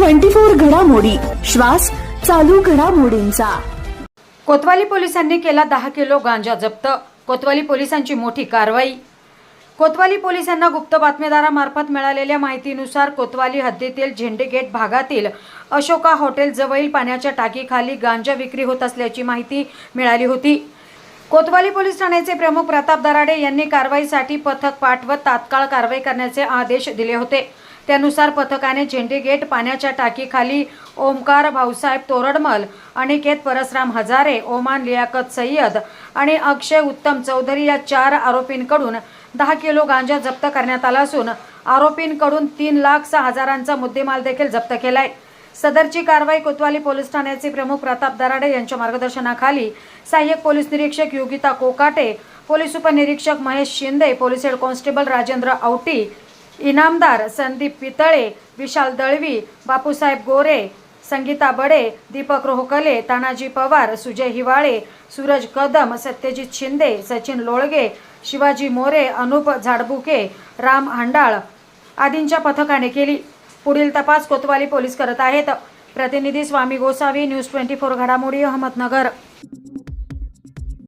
24 घडामोडी, श्वास चालू घडामोडींचा। कोतवाली पोलिसांनी केला 10 किलो गांजा जप्त। कोतवाली पोलिसांची मोठी कारवाई। कोतवाली पोलिसांना गुप्त बातमीदारामार्फत मिळालेल्या माहितीनुसार कोतवाली हद्दीतील झेंडे गेट भागातील अशोका हॉटेल जवळील पाण्याच्या टाकीखाली गांजा विक्री होत असल्याची माहिती मिळाली होती। कोतवाली पोलीस ठाण्याचे प्रमुख प्रताप दराडे यांनी कारवाईसाठी पथक पाठवत तात्काळ कारवाई करण्याचे आदेश दिले होते। त्यानुसार पथकाने झेंडे गेट पाण्याच्या टाकीखाली ओमकार भाऊसाहेब तोरडमल, अनिकेत परसराम हजारे, ओमान लियाकत सय्यद आणि अक्षय उत्तम चौधरी या 4 आरोपींकडून 10 किलो गांजा जप्त करण्यात आला असून आरोपींकडून 3,06,000चा मुद्देमाल देखील जप्त केलाय। सदरची कारवाई कोतवाली पोलीस ठाण्याचे प्रमुख प्रताप दराडे यांच्या मार्गदर्शनाखाली सहाय्यक पोलीस निरीक्षक योगिता कोकाटे, पोलीस उपनिरीक्षक Mahesh Shinde, police head constable Rajendra Auti, Inamdar Sandeep Pitale, Vishal Dalvi, Bapusaheb Gore, Sangeeta Bade, Deepak Rohakale, Tanaji Pawar, Sujay Hiwale, Suraj Kadam, Satyajit Shinde, Sachin Lolge, Shivaji More, Anup Zadbuke, Ram Handal आदींच्या पथकाने केली। पुढील तपास कोतवाली पोलीस करत आहेत। प्रतिनिधी स्वामी गोसावी, न्यूज 24 घडामोडी, अहमदनगर।